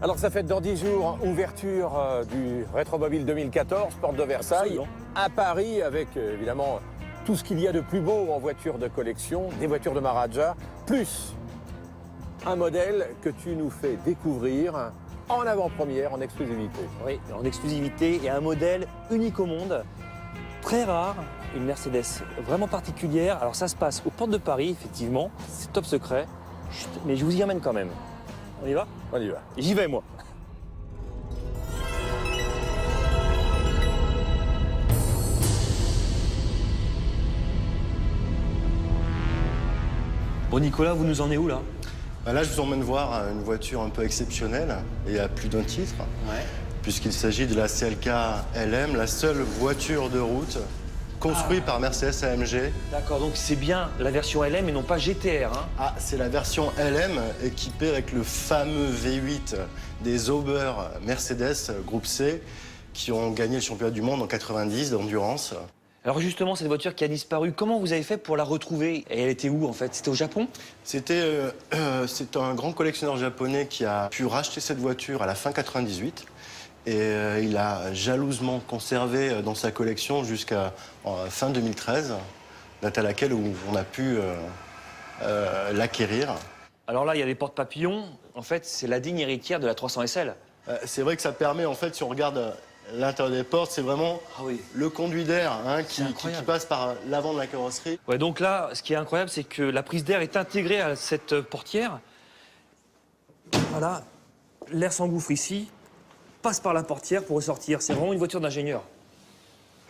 Alors ça fête dans 10 jours, ouverture du Rétromobile 2014, porte de Versailles, Absolument. à Paris, avec évidemment tout ce qu'il y a de plus beau en voitures de collection, des voitures de Maharaja, plus un modèle que tu nous fais découvrir en avant-première, en exclusivité. Oui, en exclusivité et un modèle unique au monde, très rare, une Mercedes vraiment particulière. Alors ça se passe aux portes de Paris, effectivement, c'est top secret, chut, mais je vous y emmène quand même. On y va? On y va. J'y vais, moi. Bon, Nicolas, vous nous emmenez où, là? Là, je vous emmène voir une voiture un peu exceptionnelle et à plus d'un titre, puisqu'il s'agit de la CLK LM, la seule voiture de route construite par Mercedes AMG. D'accord, donc c'est bien la version LM et non pas GTR, hein? Ah, c'est la version LM équipée avec le fameux V8 des Sauber Mercedes Groupe C qui ont gagné le championnat du monde en 90 d'endurance. Alors justement, cette voiture qui a disparu, comment vous avez fait pour la retrouver? Et elle était où, en fait? C'était au Japon? C'est un grand collectionneur japonais qui a pu racheter cette voiture à la fin 98. Et il a jalousement conservé dans sa collection jusqu'à fin 2013, date à laquelle on a pu l'acquérir. Alors là, il y a des portes papillons. En fait, c'est la digne héritière de la 300 SL. C'est vrai que ça permet, en fait, si on regarde l'intérieur des portes, c'est vraiment le conduit d'air qui passe par l'avant de la carrosserie. Ouais, donc là, ce qui est incroyable, c'est que la prise d'air est intégrée à cette portière. Voilà, l'air s'engouffre ici, passe par la portière pour ressortir. C'est vraiment une voiture d'ingénieur.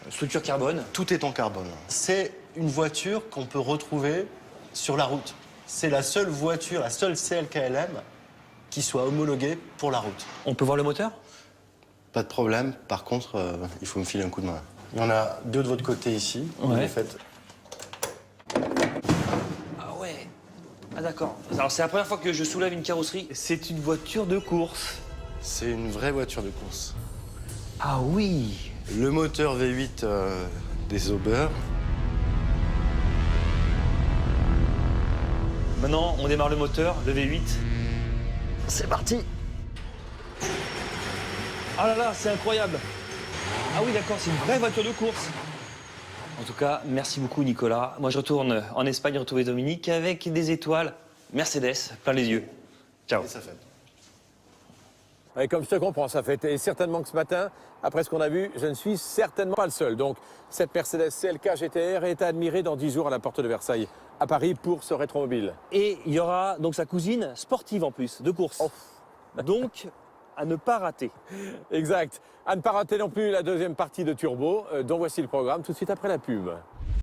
Structure carbone. Tout est en carbone. C'est une voiture qu'on peut retrouver sur la route. C'est la seule voiture, la seule CLK LM qui soit homologuée pour la route. On peut voir le moteur? Pas de problème. Par contre, il faut me filer un coup de main. Il y en a deux de votre côté ici. Ouais. En fait. Ah ouais. Ah d'accord. Alors c'est la première fois que je soulève une carrosserie. C'est une voiture de course. C'est une vraie voiture de course. Ah oui. Le moteur V8 des Sauber. Maintenant, on démarre le moteur, le V8. C'est parti. Ah là là, c'est incroyable. Ah oui, d'accord, c'est une vraie voiture de course. En tout cas, merci beaucoup, Nicolas. Moi, je retourne en Espagne retrouver Dominique avec des étoiles Mercedes plein les yeux. Ciao. Et ça fait. Et comme je te comprends, ça fait et certainement que ce matin, après ce qu'on a vu, je ne suis certainement pas le seul. Donc, cette Mercedes CLK GTR est admirée dans 10 jours à la porte de Versailles, à Paris, pour ce rétromobile. Et il y aura donc sa cousine sportive en plus, de course. Donc, à ne pas rater. Exact. À ne pas rater non plus la deuxième partie de Turbo, dont voici le programme tout de suite après la pub.